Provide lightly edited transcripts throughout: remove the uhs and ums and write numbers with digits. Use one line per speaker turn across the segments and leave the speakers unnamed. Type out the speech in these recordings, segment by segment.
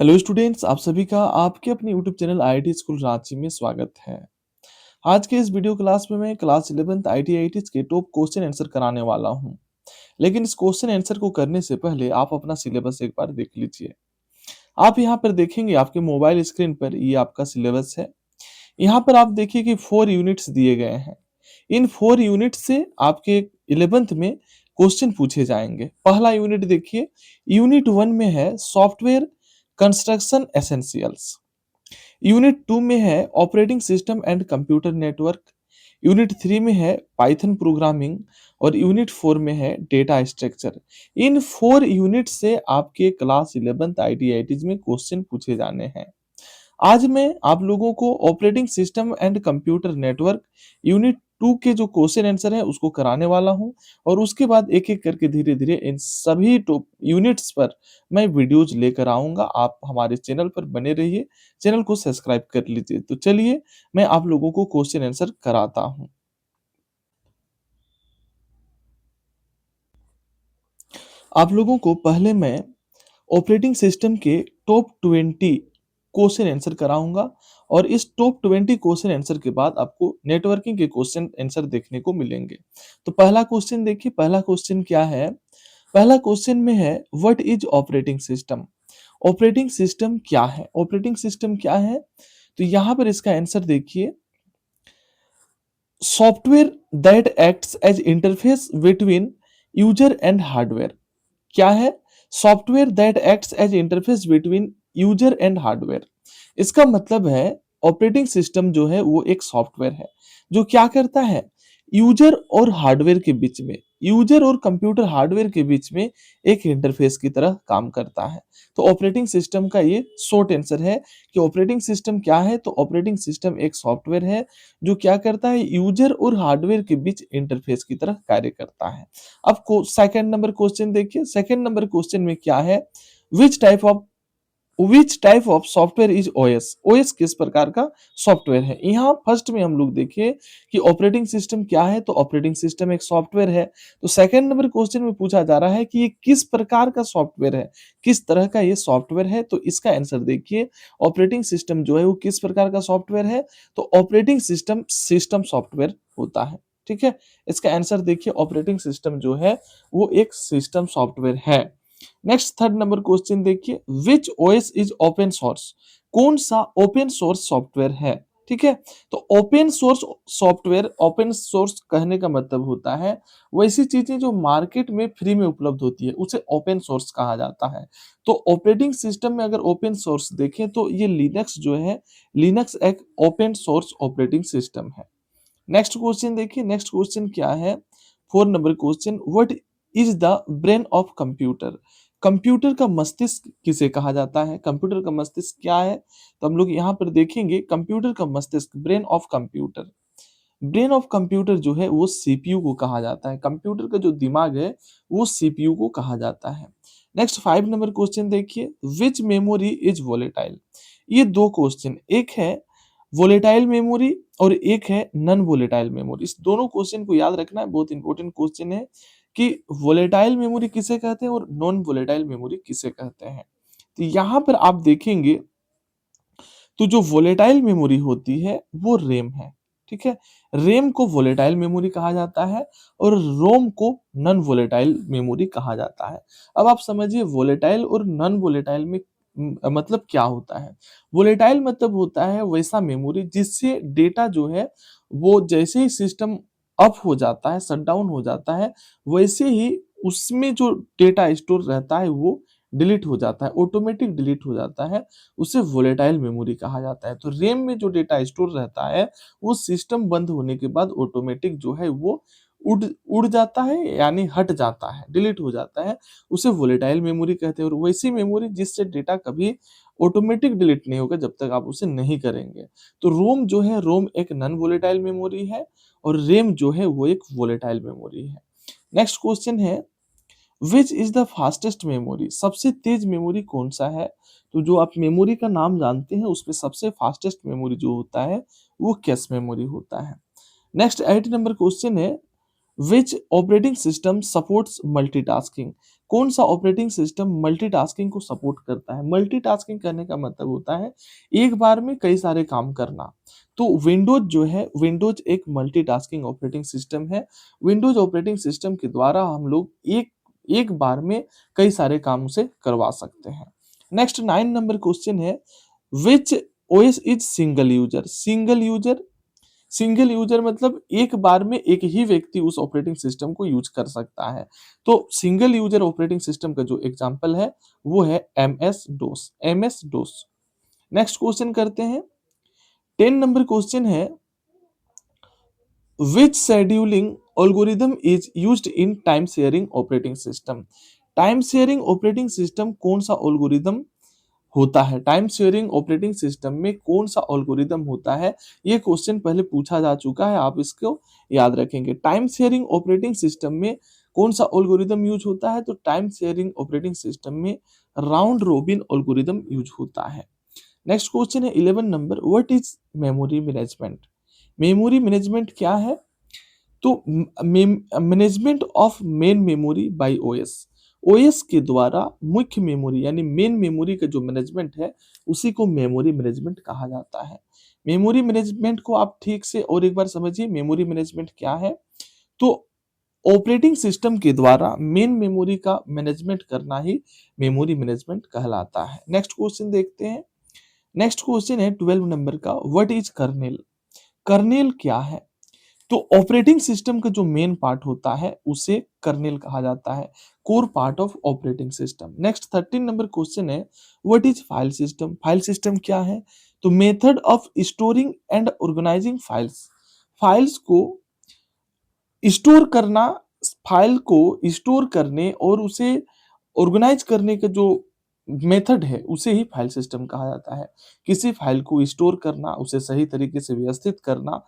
Hello students, आप सभी का आपके अपने YouTube channel IIT school Ranchi में स्वागत है। आज के इस वीडियो क्लास में मैं क्लास 11th आईआईटीज के टॉप क्वेश्चन आंसर कराने वाला हूं। लेकिन इस क्वेश्चन आंसर को करने से पहले आप अपना सिलेबस एक बार देख लीजिए। आप यहां पर देखेंगे आपके मोबाइल स्क्रीन पर ये आपका सिलेबस है। यहाँ पर आप देखिए कि 4 यूनिट्स दिए गए हैं। इन 4 यूनिट से आपके 11th में क्वेश्चन पूछे जाएंगे। पहला यूनिट देखिए, यूनिट 1 में है सॉफ्टवेयर कंस्ट्रक्शन एसेंशियल्स। यूनिट 2 में है operating system and computer network. Unit 3 में है पाइथन प्रोग्रामिंग और यूनिट 4 में है डेटा स्ट्रक्चर। इन 4 यूनिट से आपके क्लास 11th आईआईटीज में क्वेश्चन पूछे जाने हैं। आज मैं आप लोगों को operating system and computer network unit 2 के जो क्वेश्चन आंसर है उसको कराने वाला हूं और उसके बाद एक एक करके धीरे धीरे इन सभी टॉप यूनिट्स पर मैं वीडियोज लेकर आऊंगा। आप हमारे चैनल पर बने रहिए, चैनल को सब्सक्राइब कर लीजिए। तो चलिए मैं आप लोगों को क्वेश्चन आंसर कराता हूं। आप लोगों को पहले मैं ऑपरेटिंग सिस्टम के टॉप 20 क्वेश्चन आंसर कराऊंगा और इस टॉप 20 क्वेश्चन आंसर के बाद आपको नेटवर्किंग के क्वेश्चन आंसर देखने को मिलेंगे। तो पहला क्वेश्चन देखिए, पहला क्वेश्चन क्या है। पहला क्वेश्चन में है what is operating system. Operating system क्या है, ऑपरेटिंग सिस्टम क्या है। तो यहां पर इसका आंसर देखिए, software that acts as interface between user and hardware. क्या है? Software that acts as interface between user and hardware. इसका मतलब है ऑपरेटिंग सिस्टम जो है वो एक सॉफ्टवेयर है जो क्या करता है, यूजर और हार्डवेयर के बीच में, यूजर और कंप्यूटर हार्डवेयर के बीच में एक इंटरफेस की तरह काम करता है। तो ऑपरेटिंग सिस्टम का ये शॉर्ट आंसर है कि ऑपरेटिंग सिस्टम क्या है। तो ऑपरेटिंग सिस्टम एक सॉफ्टवेयर है जो क्या करता है, यूजर और हार्डवेयर के बीच इंटरफेस की तरह कार्य करता है। अब सेकंड नंबर क्वेश्चन देखिए, सेकंड नंबर क्वेश्चन में क्या है, which type of which type of software is OS. OS किस प्रकार का सॉफ्टवेयर है। यहाँ फर्स्ट में हम लोग देखिए कि ऑपरेटिंग सिस्टम क्या है। तो ऑपरेटिंग सिस्टम एक सॉफ्टवेयर है। तो सेकंड नंबर क्वेश्चन में पूछा जा रहा है कि ये किस प्रकार का सॉफ्टवेयर है, किस तरह का ये सॉफ्टवेयर है। तो इसका आंसर देखिए, ऑपरेटिंग सिस्टम जो है वो किस प्रकार का सॉफ्टवेयर है। तो ऑपरेटिंग सिस्टम सिस्टम सॉफ्टवेयर होता है। ठीक है, इसका आंसर देखिए, ऑपरेटिंग सिस्टम जो है वो एक सिस्टम सॉफ्टवेयर है। नेक्स्ट थर्ड नंबर क्वेश्चन देखिए, विच ओएस इज ओपन सोर्स। कौन सा ओपन सोर्स सॉफ्टवेयर है। ठीक है, तो open source software, open source कहने का मतलब होता है वैसी चीजें जो मार्केट में फ्री में उपलब्ध होती है उसे ओपन सोर्स कहा जाता है। तो ऑपरेटिंग सिस्टम में अगर ओपन सोर्स देखें तो ये लिनक्स जो है, लिनक्स एक ओपन सोर्स ऑपरेटिंग सिस्टम है। नेक्स्ट क्वेश्चन देखिए, नेक्स्ट क्वेश्चन क्या है, 4 number question, what is the brain of computer. Computer का मस्तिष्क किसे कहा जाता है, कंप्यूटर का मस्तिष्क क्या है। तो हम लोग यहाँ पर देखेंगे कंप्यूटर का मस्तिष्क, brain of computer, brain of computer जो है वो सीपीयू को कहा जाता है। कंप्यूटर का जो दिमाग है वो सीपीयू को कहा जाता है। नेक्स्ट 5 नंबर क्वेश्चन देखिए, विच मेमोरी इज वोलेटाइल। ये दो क्वेश्चन, एक है वोलेटाइल मेमोरी और एक है नॉन वोलेटाइल मेमोरी। इस दोनों क्वेश्चन को याद रखना है, बहुत इंपॉर्टेंट क्वेश्चन है कि वोलेटाइल मेमोरी किसे कहते हैं और नॉन वोलेटाइल मेमोरी किसे कहते हैं। तो यहाँ पर आप देखेंगे तो जो वोलेटाइल मेमोरी होती है वो रेम है। ठीक है, रेम को वोलेटाइल मेमोरी कहा जाता है और रोम को नॉन वोलेटाइल मेमोरी कहा जाता है। अब आप समझिए वोलेटाइल और नॉन वोलेटाइल में मतलब क्या होता है। वोलेटाइल मतलब होता है वैसा मेमोरी जिससे डेटा जो है वो जैसे ही सिस्टम अप हो जाता है, शट डाउन हो जाता है, वैसे ही उसमें जो डेटा स्टोर रहता है वो डिलीट हो जाता है, ऑटोमेटिक डिलीट हो जाता है। उसे वोलेटाइल मेमोरी कहा जाता है। तो रैम में जो डेटा स्टोर रहता है वो सिस्टम बंद होने के बाद ऑटोमेटिक जो है वो उड़ उड़ जाता है, यानी हट जाता है, डिलीट हो जाता है। उसे वोलेटाइल मेमोरी कहते हैं। और वैसी मेमोरी जिससे डेटा कभी ऑटोमेटिक डिलीट नहीं होगा जब तक आप उसे नहीं करेंगे। तो रोम जो है, रोम एक नॉन वोलेटाइल मेमोरी है और रैम जो है वो एक वोलेटाइल मेमोरी है। नेक्स्ट क्वेश्चन है, which is the fastest memory. सबसे तेज मेमोरी कौन सा है। तो जो आप मेमोरी का नाम जानते हैं उसमें सबसे फास्टेस्ट मेमोरी जो होता है वो कैश मेमोरी होता है। नेक्स्ट 8 नंबर क्वेश्चन है, विच ऑपरेटिंग सिस्टम सपोर्ट्स मल्टीटास्किंग। कौन सा ऑपरेटिंग सिस्टम मल्टीटास्किंग को सपोर्ट करता है? मल्टीटास्किंग करने का मतलब होता है एक बार में कई सारे काम करना। तो विंडोज जो है, विंडोज एक मल्टीटास्किंग ऑपरेटिंग सिस्टम है। विंडोज ऑपरेटिंग सिस्टम के द्वारा हम लोग एक एक बार में कई सारे काम उसे करवा सकते हैं। नेक्स्ट 9 नंबर क्वेश्चन है, which OS is single user? Single user मतलब एक बार में एक ही व्यक्ति उस ऑपरेटिंग सिस्टम को यूज कर सकता है। तो सिंगल यूजर ऑपरेटिंग सिस्टम का जो एग्जांपल है वो है एमएस डोस। नेक्स्ट क्वेश्चन करते हैं। 10 नंबर क्वेश्चन है, which scheduling algorithm is used in time sharing operating system? Time sharing operating system कौन सा एल्गोरिदम होता है? टाइम शेयरिंग ऑपरेटिंग सिस्टम में कौन सा एल्गोरिदम होता है? ये क्वेश्चन पहले पूछा जा चुका है, आप इसको याद रखेंगे। टाइम शेयरिंग ऑपरेटिंग सिस्टम में कौन सा एल्गोरिदम यूज होता है? तो टाइम शेयरिंग ऑपरेटिंग सिस्टम में राउंड रोबिन एल्गोरिदम यूज होता है। नेक्स्ट क्वेश्चन है 11 number, what is memory management? Memory management क्या है? तो management of main memory by OS. OS के द्वारा मुख्य मेमोरी यानी मेन मेमोरी का जो मैनेजमेंट है उसी को मेमोरी मैनेजमेंट कहा जाता है। मेमोरी मैनेजमेंट को आप ठीक से और एक बार समझिए, मेमोरी मैनेजमेंट क्या है? तो ऑपरेटिंग सिस्टम के द्वारा मेन मेमोरी का मैनेजमेंट करना ही मेमोरी मैनेजमेंट कहलाता है। नेक्स्ट क्वेश्चन देखते हैं। नेक्स्ट क्वेश्चन है 12 नंबर का, व्हाट इज कर्नेल? कर्नेल क्या है? तो ऑपरेटिंग सिस्टम का जो मेन पार्ट होता है उसे कर्नेल कहा जाता है, core part of operating system. Next 13 number question है, what is file system? File system क्या है? तो method of storing and organizing files. Files को स्टोर करना, फाइल को स्टोर करने और उसे ऑर्गेनाइज करने का जो मेथड है उसे ही फाइल सिस्टम कहा जाता है। किसी फाइल को स्टोर करना, उसे सही तरीके से व्यवस्थित करना,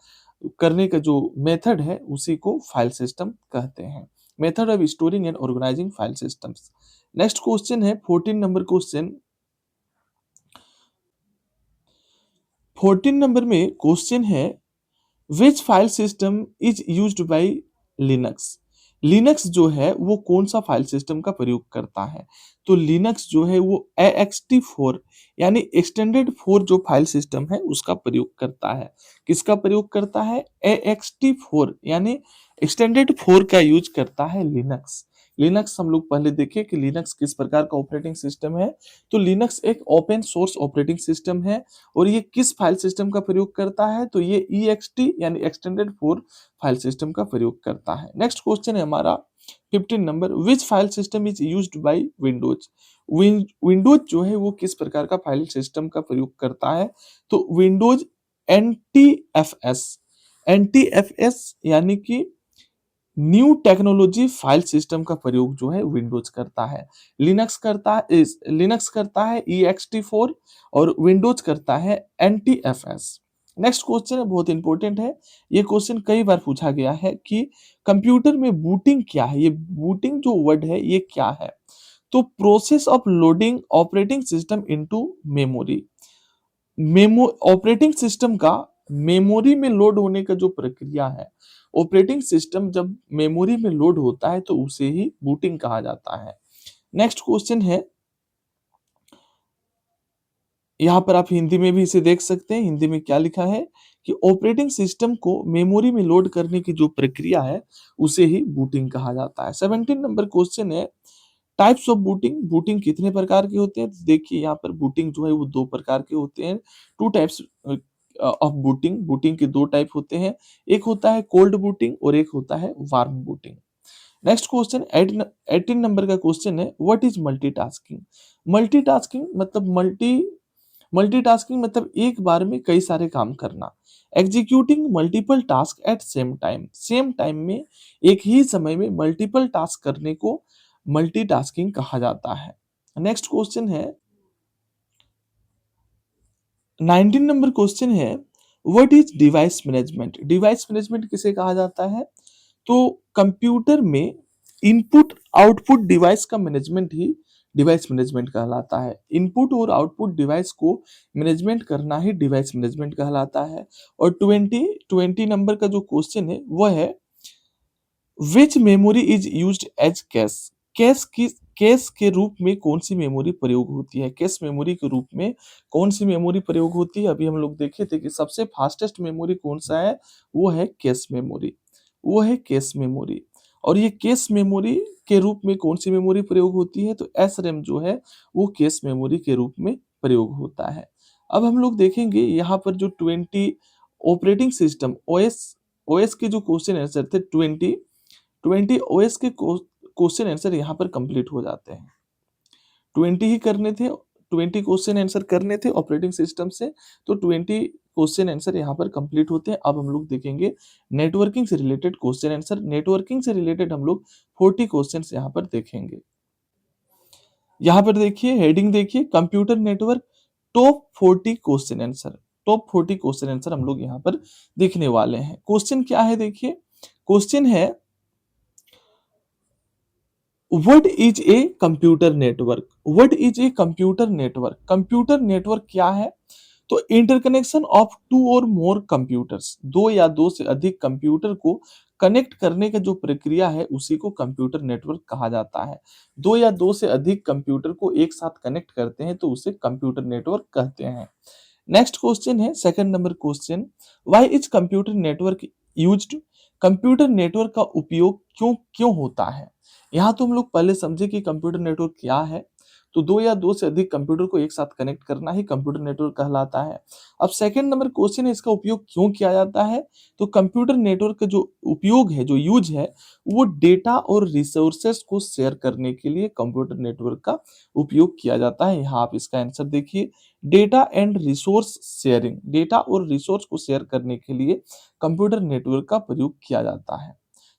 करने का जो मेथड है उसी को फाइल सिस्टम कहते हैं। Method of storing and organizing file systems. Next question है 14 नंबर क्वेश्चन। 14 नंबर में क्वेश्चन है, which file system is used by Linux? Linux जो है वो कौन सा फाइल सिस्टम का प्रयोग करता है? तो लिनक्स जो है वो AXT4 यानी एक्सटेंडेड 4 जो फाइल सिस्टम है उसका प्रयोग करता है। किसका प्रयोग करता है? AXT4 यानी एक्सटेंडेड 4 का यूज करता है लिनक्स। लिनक्स हम लोग पहले देखें कि लिनक्स किस प्रकार का ऑपरेटिंग सिस्टम है। तो लिनक्स एक ओपन सोर्स ऑपरेटिंग सिस्टम है और ये किस फाइल सिस्टम का प्रयोग करता है? तो ये EXT यानी एक्सटेंडेड 4 फाइल सिस्टम का प्रयोग करता है। नेक्स्ट क्वेश्चन है हमारा 15 number, which file system is used bye Windows? Windows जो है वो किस प्रकार का फाइल सिस्टम का प्रयोग करता है? तो विंडोज NTFS, NTFS यानी कि न्यू टेक्नोलॉजी फाइल सिस्टम का प्रयोग जो है विंडोज करता है। लिनक्स करता है EXT4 और विंडोज करता है NTFS। नेक्स्ट क्वेश्चन है, बहुत इंपॉर्टेंट है। ये क्वेश्चन कई बार पूछा गया है कि कंप्यूटर में बूटिंग क्या है? ये बूटिंग जो वर्ड है ये क्या है? तो process of loading operating system into memory. Operating system का मेमोरी में लोड होने का जो प्रक्रिया है, ऑपरेटिंग सिस्टम जब मेमोरी में लोड होता है तो उसे ही बूटिंग कहा जाता है। नेक्स्ट क्वेश्चन है, यहाँ पर आप हिंदी में भी इसे देख सकते हैं। हिंदी में क्या लिखा है कि ऑपरेटिंग सिस्टम को मेमोरी में लोड करने की जो प्रक्रिया है उसे ही बूटिंग कहा जाता है। 17 नंबर क्वेश्चन है, टाइप्स ऑफ बूटिंग। बूटिंग कितने प्रकार के होते हैं? तो देखिए यहाँ पर बूटिंग जो है वो दो प्रकार के होते हैं। Two types of booting. Booting के दो टाइप होते हैं, एक होता है कोल्ड बूटिंग और एक होता है warm booting. Next question 18 number का क्वेश्चन है, व्हाट इज मल्टीटास्किंग? मल्टीटास्किंग मतलब मल्टीटास्किंग मतलब एक बार में कई सारे काम करना। Executing multiple task at same time में एक ही समय में मल्टीपल टास्क करने को मल्टीटास्किंग कहा जाता है। नेक्स्ट क्वेश्चन है 19 नंबर क्वेश्चन है, what is device management? Device management किसे कहा जाता है? तो कंप्यूटर में इनपुट आउटपुट डिवाइस का मैनेजमेंट ही डिवाइस मैनेजमेंट कहलाता है। इनपुट और आउटपुट डिवाइस को मैनेजमेंट करना ही डिवाइस मैनेजमेंट कहलाता है। और 20 नंबर का जो क्वेश्चन है वो है, which memory is used as cache? Cache के रूप में कौन सी मेमोरी प्रयोग होती है? कैश मेमोरी के रूप में कौन सी मेमोरी प्रयोग होती है? अभी हम लोग देखे थे कि सबसे फास्टेस्ट मेमोरी कौन सा है? वो है कैश मेमोरी, वो है कैश मेमोरी। और ये कैश मेमोरी के रूप में कौन सी मेमोरी प्रयोग होती है? तो एसरैम जो है वो कैश मेमोरी के रूप में प्रयोग होता है। अब हम लोग देखेंगे यहाँ पर जो 20 ऑपरेटिंग सिस्टम ओएस ओएस के जो क्वेश्चन आंसर थे 20 ओएस के क्वेश्चन आंसर यहाँ पर कंप्लीट हो जाते हैं। 20 ही करने थे, 20 क्वेश्चन आंसर करने थे ऑपरेटिंग सिस्टम से, तो 20 क्वेश्चन आंसर यहाँ पर कंप्लीट होते हैं। अब हम लोग देखेंगे नेटवर्किंग से रिलेटेड क्वेश्चन आंसर। नेटवर्किंग से रिलेटेड हम लोग 40 क्वेश्चंस यहाँ पर देखेंगे। यहाँ पर देखिए हेडिंग देखिए, computer network top 40 question answer. Top 40 question answer हम लोग यहाँ पर देखने वाले हैं। क्वेश्चन क्या है देखिए, क्वेश्चन है what is a computer network? What is a computer network? Computer network क्या है? तो इंटरकनेक्शन ऑफ टू और मोर कंप्यूटर्स, दो या दो से अधिक कंप्यूटर को कनेक्ट करने का जो प्रक्रिया है उसी को कंप्यूटर नेटवर्क कहा जाता है। दो या दो से अधिक कंप्यूटर को एक साथ कनेक्ट करते हैं तो उसे कंप्यूटर नेटवर्क कहते हैं। नेक्स्ट क्वेश्चन है second number question, why is computer network used? Computer network का उपयोग क्यों क्यों होता है? यहाँ तो हम लोग पहले समझे कि कंप्यूटर नेटवर्क क्या है। तो दो या दो से अधिक कंप्यूटर को एक साथ कनेक्ट करना ही कंप्यूटर नेटवर्क कहलाता है। अब सेकंड नंबर क्वेश्चन है इसका उपयोग क्यों किया जाता है? तो कंप्यूटर नेटवर्क का जो उपयोग है, जो यूज है, वो डेटा और रिसोर्सेस को शेयर करने के लिए कंप्यूटर नेटवर्क का उपयोग किया जाता है। यहाँ आप इसका आंसर देखिए, data and resource sharing, data और रिसोर्स को शेयर करने के लिए कंप्यूटर नेटवर्क का प्रयोग किया जाता है।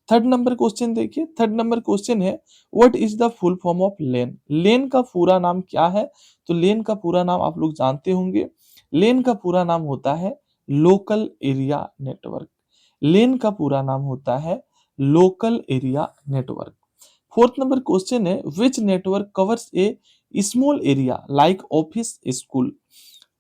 थर्ड नंबर क्वेश्चन देखिए, थर्ड नंबर क्वेश्चन है what is the full form of LAN? LAN का पूरा नाम क्या है? तो लेन का पूरा नाम आप लोग जानते होंगे, लेन का पूरा नाम होता है लोकल एरिया नेटवर्क। लेन का पूरा नाम होता है local area network. Fourth number question है which network covers a small area like office school?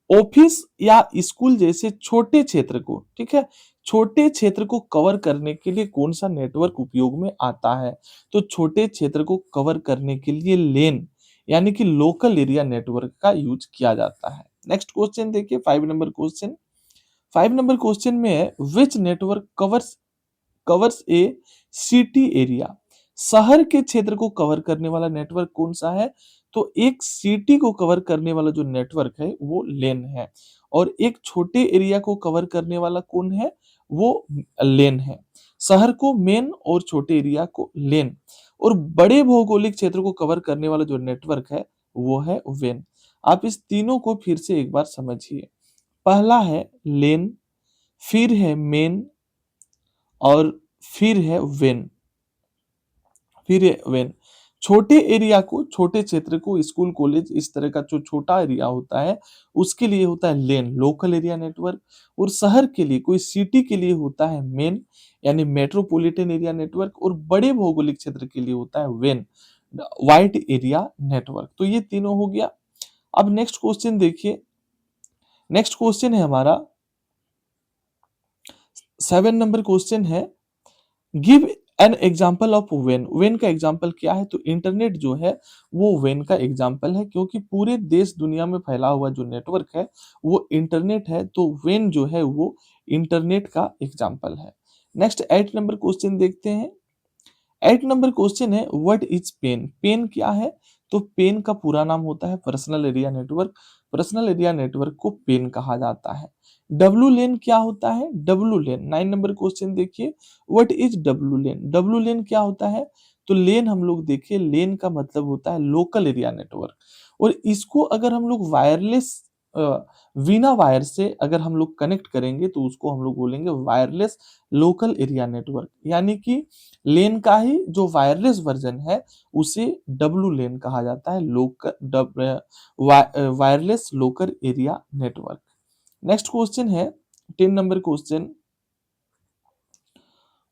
Office या स्कूल जैसे छोटे क्षेत्र को, ठीक है, छोटे क्षेत्र को कवर करने के लिए कौन सा नेटवर्क उपयोग में आता है? तो छोटे क्षेत्र को कवर करने के लिए लेन यानी कि लोकल एरिया नेटवर्क का यूज किया जाता है। नेक्स्ट क्वेश्चन देखिए 5 नंबर क्वेश्चन। 5 नंबर क्वेश्चन में है which network covers covers a city area? शहर के क्षेत्र को कवर करने वाला नेटवर्क कौन सा है? तो एक सिटी को कवर करने वाला जो नेटवर्क है वो लेन है, और एक छोटे एरिया को कवर करने वाला कौन है? वो लेन है। शहर को मेन और छोटे एरिया को लेन, और बड़े भौगोलिक क्षेत्र को कवर करने वाला जो नेटवर्क है वो है वेन। आप इस तीनों को फिर से एक बार समझिए। पहला है लेन, फिर है मेन, और फिर है वेन, फिर है वेन। छोटे एरिया को, छोटे क्षेत्र को, स्कूल कॉलेज इस तरह का जो छोटा एरिया होता है उसके लिए होता है लेन, लोकल एरिया नेटवर्क। और शहर के लिए, कोई सिटी के लिए होता है मेन यानी मेट्रोपॉलिटन एरिया नेटवर्क, और बड़े भौगोलिक क्षेत्र के लिए होता है वेन, वाइड एरिया नेटवर्क। तो ये तीनों हो गया। अब नेक्स्ट क्वेश्चन देखिए, नेक्स्ट क्वेश्चन है हमारा 7 नंबर क्वेश्चन है give an example of when. When का एग्जाम्पल क्या है? तो इंटरनेट जो है वो वेन का एग्जाम्पल है, क्योंकि पूरे देश दुनिया में फैला हुआ जो नेटवर्क है वो इंटरनेट है, तो वेन जो है वो इंटरनेट का एग्जाम्पल है। नेक्स्ट 8 नंबर क्वेश्चन देखते हैं। 8 नंबर क्वेश्चन है व्हाट इज पेन? पेन क्या है? तो पेन का पूरा नाम होता है personal area network. Personal area network को पेन कहा जाता है। डब्लू लेन क्या होता है? डब्लू लेन 9 नंबर क्वेश्चन देखिए, what is W LAN? W LAN क्या होता है? तो लेन हम लोग देखिए, लेन का मतलब होता है लोकल एरिया नेटवर्क, और इसको अगर हम लोग वायरलेस बिना वायर से अगर हम लोग कनेक्ट करेंगे तो उसको हम लोग बोलेंगे वायरलेस लोकल एरिया नेटवर्क, यानी कि लेन का ही जो वायरलेस वर्जन है उसे डब्लू लेन कहा जाता है, local wireless local area network. Next question है 10 number question,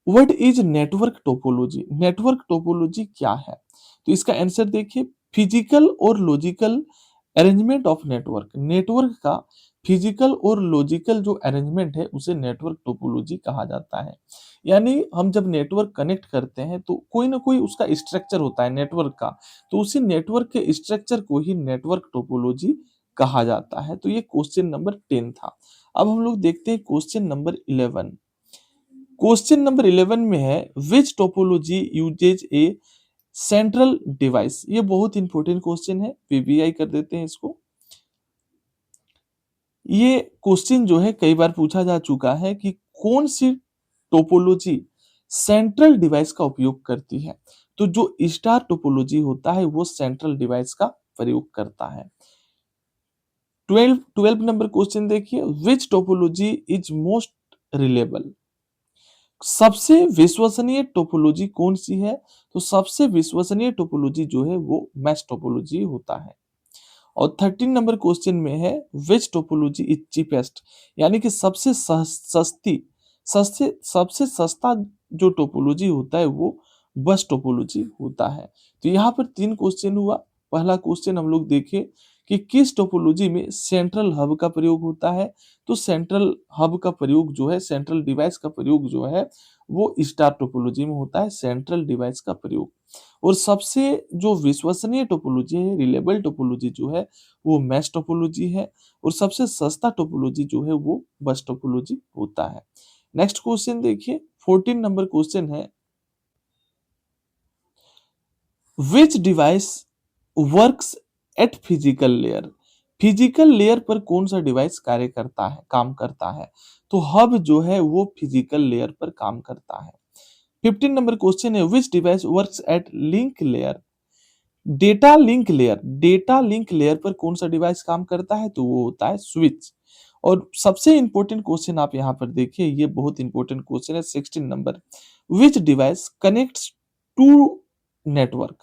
what is network topology? Network topology क्या है? तो इसका आंसर देखिए, फिजिकल और logical arrangement of network. Network का फिजिकल और लॉजिकल जो अरेंजमेंट है उसे नेटवर्क टोपोलॉजी कहा जाता है। यानी हम जब नेटवर्क कनेक्ट करते हैं तो कोई ना कोई उसका स्ट्रक्चर होता है नेटवर्क का, तो उसी नेटवर्क के स्ट्रक्चर को ही नेटवर्क टोपोलॉजी कहा जाता है। तो ये क्वेश्चन नंबर 10 था। अब हम लोग देखते हैं क्वेश्चन नंबर 11। क्वेश्चन नंबर 11 में है which topology uses a central device. ये बहुत इंपॉर्टेंट क्वेश्चन है, पीबीआई कर देते हैं इसको। ये क्वेश्चन जो है कई बार पूछा जा चुका है कि कौन सी टोपोलॉजी सेंट्रल डिवाइस का उपयोग करती है। तो जो स्टार टोपोलॉजी होता है वो सेंट्रल डिवाइस का प्रयोग करता है। 12 नंबर क्वेश्चन देखिए, विच टोपोलॉजी इज मोस्ट रिलेबल। सबसे विश्वसनीय टोपोलॉजी कौन सी है? तो सबसे विश्वसनीय टोपोलॉजी जो है वो मैश टोपोलॉजी होता है। और 13 नंबर क्वेश्चन में है विच टोपोलॉजी इज चीपेस्ट, यानी कि सबसे सस्ता जो टोपोलॉजी होता है वो बस टोपोलॉजी होता है। तो यहाँ पर 3 क्वेश्चन हुआ। पहला क्वेश्चन हम लोग देखें कि किस टोपोलॉजी में सेंट्रल हब का प्रयोग होता है। तो सेंट्रल हब का प्रयोग जो है, सेंट्रल डिवाइस का प्रयोग जो है वो स्टार टोपोलॉजी में होता है, सेंट्रल डिवाइस का प्रयोग। और सबसे जो विश्वसनीय टोपोलॉजी है, रिलेबल टोपोलॉजी जो है वो मैश टोपोलॉजी है। और सबसे सस्ता टोपोलॉजी जो है वो बस टोपोलॉजी होता है। नेक्स्ट क्वेश्चन देखिए, 14 नंबर क्वेश्चन है which device works at physical layer. Physical layer पर कौन सा डिवाइस कार्य करता है, काम करता है। तो हब जो है वो फिजिकल लेयर पर काम करता है। 15 नंबर क्वेश्चन है which device works at link layer. Data link layer पर कौन सा डिवाइस काम करता है। तो वो होता है स्विच। और सबसे इंपॉर्टेंट क्वेश्चन आप यहां पर देखिए, ये बहुत इंपॉर्टेंट क्वेश्चन है 16 number, which device connects to network.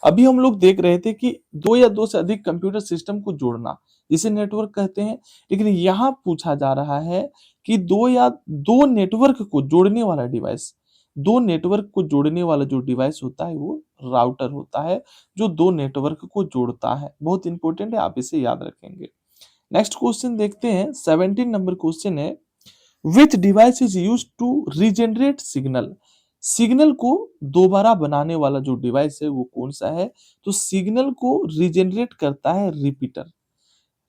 अभी हम लोग देख रहे थे कि दो या दो से अधिक कंप्यूटर सिस्टम को जोड़ना जिसे नेटवर्क कहते हैं, लेकिन यहाँ पूछा जा रहा है कि दो नेटवर्क को जोड़ने वाला डिवाइस, दो नेटवर्क को जोड़ने वाला जो डिवाइस होता है वो राउटर होता है, जो दो नेटवर्क को जोड़ता है। बहुत इंपॉर्टेंट है, आप इसे याद रखेंगे। नेक्स्ट क्वेश्चन देखते हैं, 17 नंबर क्वेश्चन है which device is use to regenerate signal. Signal को दोबारा बनाने वाला जो डिवाइस है वो कौन सा है। तो सिग्नल को रीजनरेट करता है रिपीटर।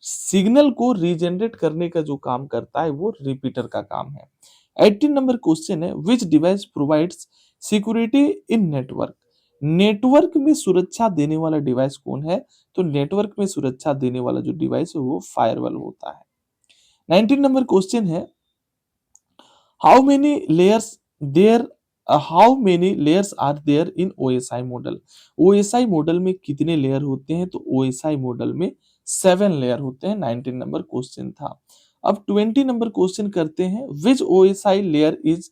सिग्नल को रीजनरेट करने का जो काम करता है वो रिपीटर का काम है। 18 नंबर क्वेश्चन है which device provides security in network. Network में सुरक्षा देने वाला डिवाइस कौन है। तो नेटवर्क में सुरक्षा देने वाला जो डिवाइस है वो फायरवॉल होता है। 19 नंबर क्वेश्चन है how many layers there how many layers are there in OSI model. OSI model में कितने लेयर होते हैं। तो ओएसआई मॉडल में 7 लेयर होते हैं। 19 नंबर क्वेश्चन था। अब 20 नंबर क्वेश्चन करते हैं which OSI layer is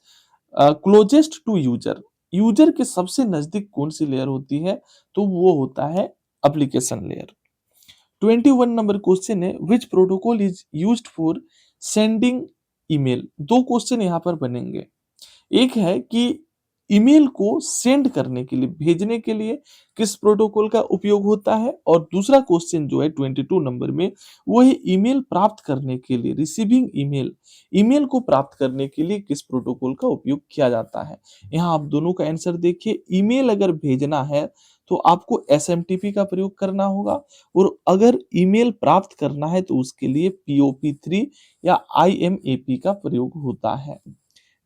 closest to user. User के सबसे नजदीक कौन सी लेयर होती है। तो वो होता है एप्लीकेशन लेयर। 21 नंबर क्वेश्चन है which protocol is used for sending email. दो क्वेश्चन यहाँ पर बनेंगे। एक है कि ईमेल को सेंड करने के लिए, भेजने के लिए किस प्रोटोकॉल का उपयोग होता है। और दूसरा क्वेश्चन जो है 22 नंबर में वो है ईमेल प्राप्त करने के लिए, रिसीविंग ईमेल, ईमेल को प्राप्त करने के लिए किस प्रोटोकॉल का उपयोग किया जाता है। यहाँ आप दोनों का आंसर देखिए, ईमेल अगर भेजना है तो आपको एसएमटीपी का प्रयोग करना होगा, और अगर ईमेल प्राप्त करना है तो उसके लिए पीओपी3 या आईएमएपी का प्रयोग होता है।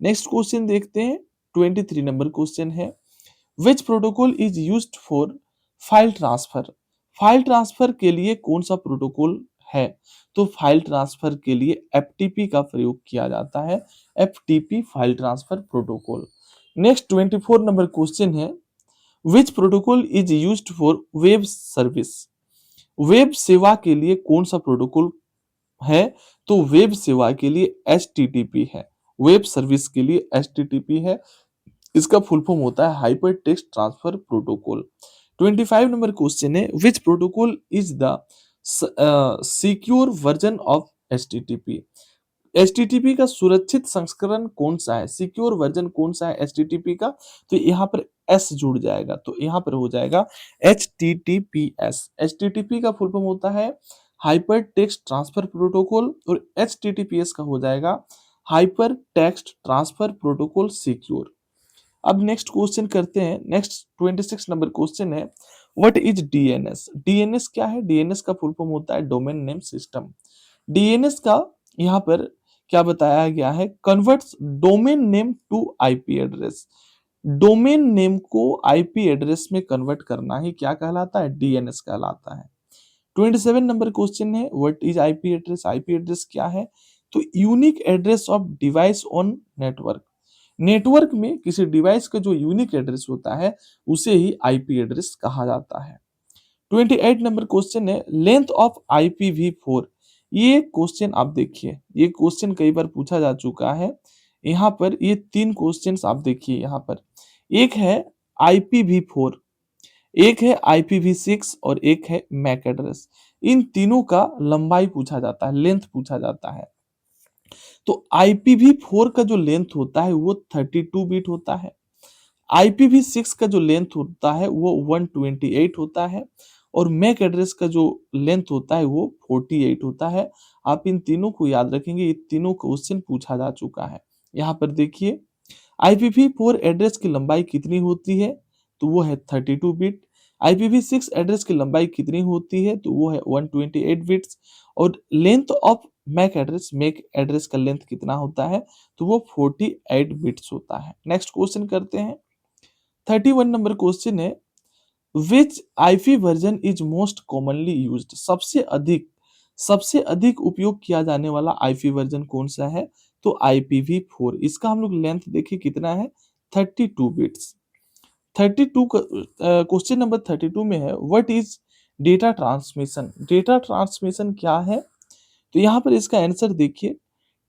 नेक्स्ट क्वेश्चन देखते हैं, 23 नंबर क्वेश्चन है which protocol is used for file transfer. File transfer के लिए कौन सा प्रोटोकॉल है। तो फाइल ट्रांसफर के लिए एफटीपी का प्रयोग किया जाता है, FTP file transfer protocol. Next 24 number question है which protocol is used for web service. Web सेवा के लिए कौन सा प्रोटोकॉल है। तो वेब सेवा के लिए HTTP है, वेब सर्विस के लिए HTTP है। इसका फुल फॉर्म होता है hyper text transfer protocol. 25 number question है which protocol is the secure version of HTTP। HTTP का सुरक्षित संस्करण कौन सा है, सिक्योर वर्जन कौन सा है HTTP का। तो यहाँ पर S जुड़ जाएगा, तो यहाँ पर हो जाएगा HTTPS। HTTP का फुल फॉर्म होता है हाइपर टेक्स्ट ट्रांसफर प्रोटोकॉल, और HTTPS का हो जाएगा hyper text transfer protocol secure. अब नेक्स्ट क्वेश्चन करते हैं। नेक्स्ट 26 नंबर क्वेश्चन है, व्हाट इज डीएनएस? डीएनएस क्या है? डीएनएस का फुल फॉर्म होता है डोमेन नेम सिस्टम। डीएनएस का यहाँ पर क्या बताया गया है, converts domain name to IP address. Domain name को आईपी एड्रेस में कन्वर्ट करना ही क्या कहलाता है? डीएनएस कहलाता है। 27 नंबर क्वेश्चन है, what is IP address? IP address क्या है? तो unique address of device on network. Network में किसी डिवाइस का जो यूनिक एड्रेस होता है उसे ही आईपी एड्रेस कहा जाता है। 28 नंबर क्वेश्चन है, लेंथ ऑफ IPv4। ये क्वेश्चन आप देखिए, ये क्वेश्चन कई बार पूछा जा चुका है। यहाँ पर ये तीन क्वेश्चंस आप देखिए, यहाँ पर एक है IPv4, एक है IPv6 और एक है मैक एड्रेस। इन तीनों का लंबाई पूछा जाता है, लेंथ पूछा जाता है। तो IPv4 का जो लेंथ होता है वो 32 बिट होता है। IPv6 का जो लेंथ होता है वो 128 होता है, और मैक एड्रेस का जो लेंथ होता है वो 48 होता है। आप इन तीनों को याद रखेंगे, ये तीनों क्वेश्चन पूछा जा चुका है। यहाँ पर देखिए, IPv4 एड्रेस की लंबाई कितनी होती है? तो वो है 32 बिट। IPv6 एड्रेस की लंबाई कितनी होती है? तो वो है 128 बिट्स। और लेंथ ऑफ मैक एड्रेस का लेंथ कितना होता है? तो वो 48 बिट्स होता है। नेक्स्ट क्वेश्चन करते हैं। 31 नंबर क्वेश्चन है, which IP version is most commonly used? सबसे अधिक उपयोग किया जाने वाला आईपी वर्जन कौन सा है? तो IPv4। इसका हम लोग लेंथ देखिए कितना है, 32 बिट्स। 32 क्वेश्चन नंबर 32 में है, what is data transmission? Data transmission क्या है? तो यहाँ पर इसका आंसर देखिए,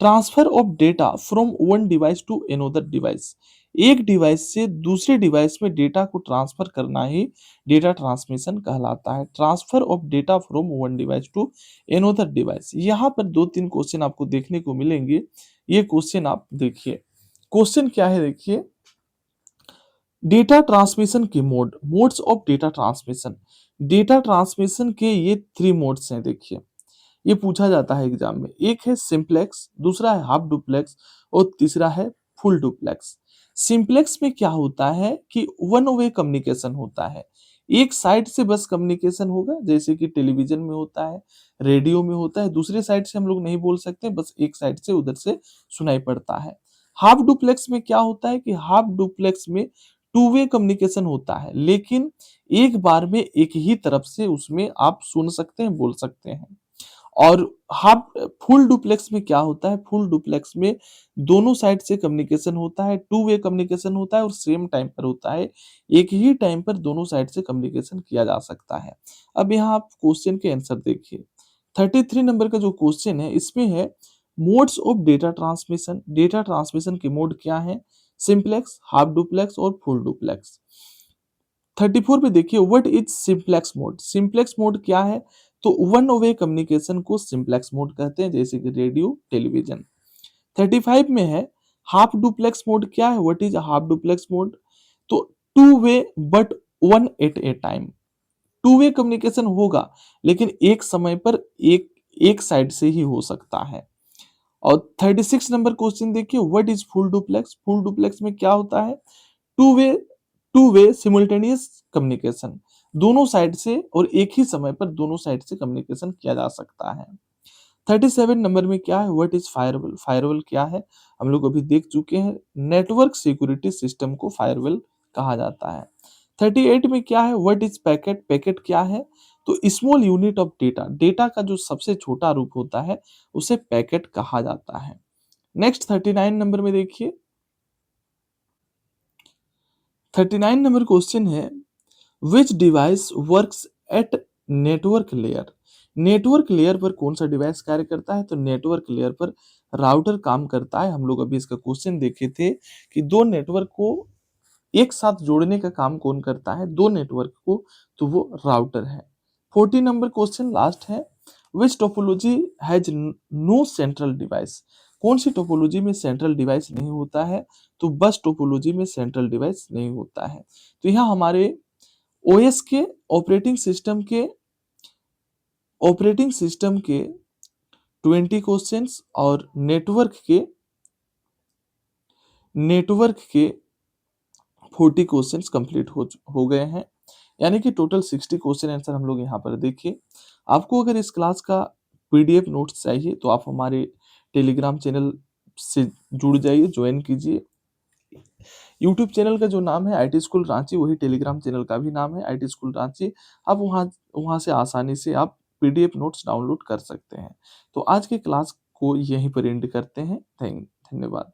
transfer of data from one device to another device. एक डिवाइस से दूसरे डिवाइस में डेटा को ट्रांसफर करना ही डेटा ट्रांसमिशन कहलाता है। Transfer of data from one device to another device. यहाँ पर दो तीन क्वेश्चन आपको देखने को मिलेंगे, ये क्वेश्चन आप देखिए। क्वेश्चन क्या है देखिए, डेटा ट्रांसमिशन के modes of data transmission. Data transmission के ये 3 मोड्स हैं देखिए, ये पूछा जाता है एग्जाम में। एक है सिंप्लेक्स, दूसरा है हाफ डुप्लेक्स, और तीसरा है फुल डुप्लेक्स। सिंप्लेक्स में क्या होता है कि वन वे कम्युनिकेशन होता है, एक साइड से बस कम्युनिकेशन होगा, जैसे कि टेलीविजन में होता है, रेडियो में होता है, दूसरे साइड से हम लोग नहीं बोल सकते, बस एक साइड से उधर से सुनाई पड़ता है। हाफ डुप्लेक्स में क्या होता है कि हाफ डुप्लेक्स में टू वे कम्युनिकेशन होता है, लेकिन एक बार में एक ही तरफ से उसमें आप सुन सकते हैं, बोल सकते हैं। और हाफ फुल डुप्लेक्स में क्या होता है, फुल डुप्लेक्स में दोनों साइड से कम्युनिकेशन होता है, टू वे कम्युनिकेशन होता है, और सेम टाइम पर होता है, एक ही टाइम पर दोनों साइड से कम्युनिकेशन किया जा सकता है। अब यहाँ आप क्वेश्चन के आंसर देखिए। 33 नंबर का जो क्वेश्चन है इसमें है, modes of data transmission. Data transmission के मोड क्या है? सिंप्लेक्स, हाफ डुप्लेक्स और फुल डुप्लेक्स। 34 पे देखिए, what is simplex mode? Simplex mode क्या है? तो वन वे कम्युनिकेशन को सिंप्लेक्स मोड कहते हैं, जैसे कि रेडियो, टेलीविजन। 35 में है, हाफ डुप्लेक्स मोड क्या है? What is half duplex mode? तो two way but one at a time. Two way communication होगा, लेकिन एक समय पर एक साइड से ही हो सकता है। और 36 नंबर क्वेश्चन देखिए, what is full duplex? Full duplex में क्या होता है? Two way two way simultaneous communication, दोनों साइड से और एक ही समय पर दोनों साइड से कम्युनिकेशन किया जा सकता है। 37 नंबर में क्या है, व्हाट इज फायरवॉल? फायरवॉल क्या है? हम लोग अभी देख चुके हैं, नेटवर्क सिक्योरिटी सिस्टम को फायरवॉल कहा जाता है। 38 में क्या है, व्हाट इज पैकेट? पैकेट क्या है? तो small unit of data, data का जो सबसे छोटा रूप होता है उसे पैकेट कहा जाता है। नेक्स्ट 39 नंबर में देखिए, 39 नंबर क्वेश्चन है, which device works at network layer? Network layer पर कौन सा डिवाइस कार्य करता है? तो नेटवर्क लेयर पर राउटर काम करता है। हम लोग अभी इसका क्वेश्चन देखे थे कि दो नेटवर्क को एक साथ जोड़ने का काम कौन करता है, दो नेटवर्क को? तो वो राउटर है। 40 नंबर क्वेश्चन लास्ट है, which topology has no central device? कौन सी टोपोलॉजी में सेंट्रल डिवाइस नहीं होता है? तो बस टोपोलॉजी में सेंट्रल डिवाइस नहीं होता है। तो यहाँ हमारे ओएस के, ऑपरेटिंग सिस्टम के ऑपरेटिंग सिस्टम के 20 क्वेश्चंस और नेटवर्क के 40 क्वेश्चंस कंप्लीट हो गए हैं। यानी कि टोटल 60 क्वेश्चन आंसर हम लोग यहाँ पर देखिए। आपको अगर इस क्लास का पीडीएफ नोट्स चाहिए तो आप हमारे टेलीग्राम चैनल से जुड़ जाइए, ज्वाइन कीजिए। यूट्यूब चैनल का जो नाम है आईटी स्कूल रांची, वही टेलीग्राम चैनल का भी नाम है आईटी स्कूल रांची। आप वहाँ वहाँ से आसानी से आप पीडीएफ नोट्स डाउनलोड कर सकते हैं। तो आज के क्लास को यहीं पर एंड करते हैं। धन्यवाद।